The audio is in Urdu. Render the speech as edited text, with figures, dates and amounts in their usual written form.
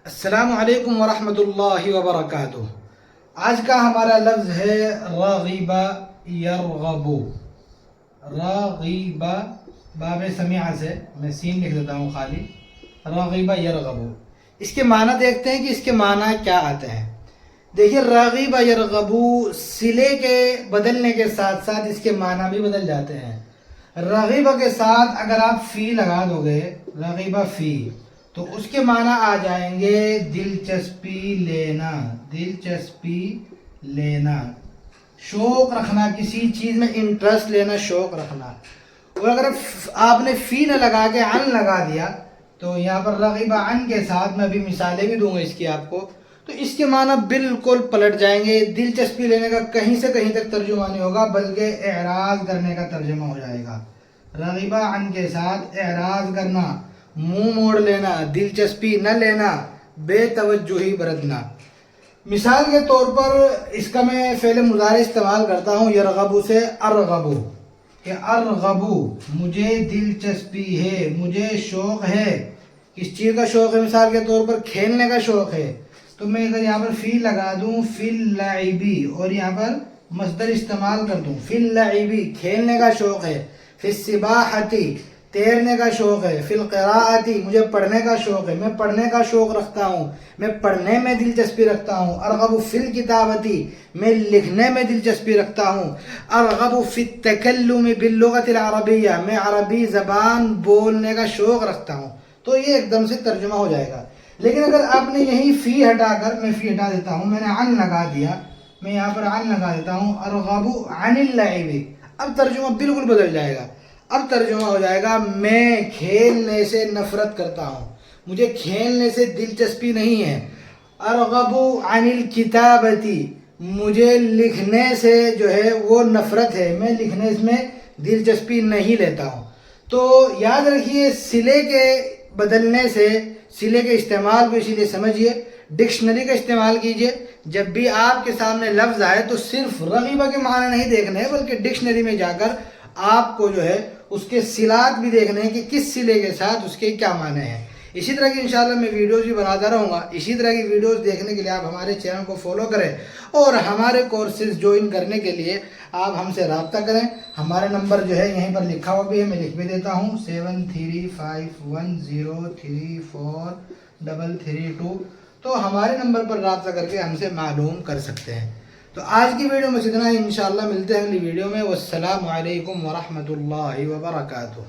السلام علیکم ورحمۃ اللہ وبرکاتہ۔ آج کا ہمارا لفظ ہے رغب یرغب۔ رغب باب سمیع سے میں سین لکھ دیتا ہوں خالی، رغب یرغب۔ اس کے معنی دیکھتے ہیں کہ اس کے معنی کیا آتے ہیں۔ دیکھیے رغب یرغب صلے کے بدلنے کے ساتھ ساتھ اس کے معنی بھی بدل جاتے ہیں۔ رغب کے ساتھ اگر آپ فی لگا دو گے، رغب فی، تو اس کے معنی آ جائیں گے دلچسپی لینا، دلچسپی لینا، شوق رکھنا، کسی چیز میں انٹرسٹ لینا، شوق رکھنا۔ اور اگر آپ نے فی نہ لگا کے عن لگا دیا تو یہاں پر رغب عن کے ساتھ میں ابھی مثالیں بھی دوں گا اس کی آپ کو، تو اس کے معنی بالکل پلٹ جائیں گے۔ دلچسپی لینے کا کہیں سے کہیں تک ترجمہ نہیں ہوگا بلکہ اعراض کرنے کا ترجمہ ہو جائے گا۔ رغب عن کے ساتھ اعراض کرنا، منہ موڑ لینا، دلچسپی نہ لینا، بے توجہی برتنا۔ مثال کے طور پر اس کا میں فعل مضارع استعمال کرتا ہوں یرغب سے ارغب، کہ ارغب مجھے دلچسپی ہے، مجھے شوق ہے۔ کس چیز کا شوق ہے؟ مثال کے طور پر کھیلنے کا شوق ہے، تو میں اگر یہاں پر فی لگا دوں فی اللعبی اور یہاں پر مصدر استعمال کر دوں فی اللعبی، کھیلنے کا شوق ہے، فی السباحتی، تیرنے کا شوق ہے، فی القراءتی، مجھے پڑھنے کا شوق ہے، میں پڑھنے کا شوق رکھتا ہوں، میں پڑھنے میں دلچسپی رکھتا ہوں۔ ارغب فی الکتابتی، میں لکھنے میں دلچسپی رکھتا ہوں۔ ارغب فی التکلم باللغۃ العربیہ، میں عربی زبان بولنے کا شوق رکھتا ہوں۔ تو یہ ایک دم سے ترجمہ ہو جائے گا۔ لیکن اگر آپ نے یہی فی ہٹا کر، میں فی ہٹا دیتا ہوں، میں نے عن لگا دیا، میں یہاں پر عن لگا دیتا ہوں ارغب عن اللعب، اب ترجمہ بالکل بدل جائے گا۔ اب ترجمہ ہو جائے گا میں کھیلنے سے نفرت کرتا ہوں، مجھے کھیلنے سے دلچسپی نہیں ہے۔ ارغب عن الکتابتی، مجھے لکھنے سے جو ہے وہ نفرت ہے، میں لکھنے میں دلچسپی نہیں لیتا ہوں۔ تو یاد رکھیے صلے کے بدلنے سے، صلے کے استعمال کو اسی لیے سمجھیے، ڈکشنری کا استعمال کیجئے۔ جب بھی آپ کے سامنے لفظ آئے تو صرف رغبہ کے معنی نہیں دیکھنے ہیں بلکہ ڈکشنری میں جا کر آپ کو جو ہے اس کے صلات بھی دیکھنے ہیں کہ کس صلے کے ساتھ اس کے کیا معنی ہیں۔ اسی طرح کی انشاءاللہ میں ویڈیوز بھی بناتا رہوں گا۔ اسی طرح کی ویڈیوز دیکھنے کے لیے آپ ہمارے چینل کو فالو کریں اور ہمارے کورسز جوائن کرنے کے لیے آپ ہم سے رابطہ کریں۔ ہمارا نمبر جو ہے یہیں پر لکھا ہوا بھی ہے، میں لکھ بھی دیتا ہوں 7351034332۔ تو ہمارے نمبر پر رابطہ کر کے ہم سے معلوم کر سکتے ہیں۔ تو آج کی ویڈیو میں اتنا ہی، انشاءاللہ ملتے ہیں اگلی ویڈیو میں۔ والسلام علیکم ورحمۃ اللہ وبرکاتہ۔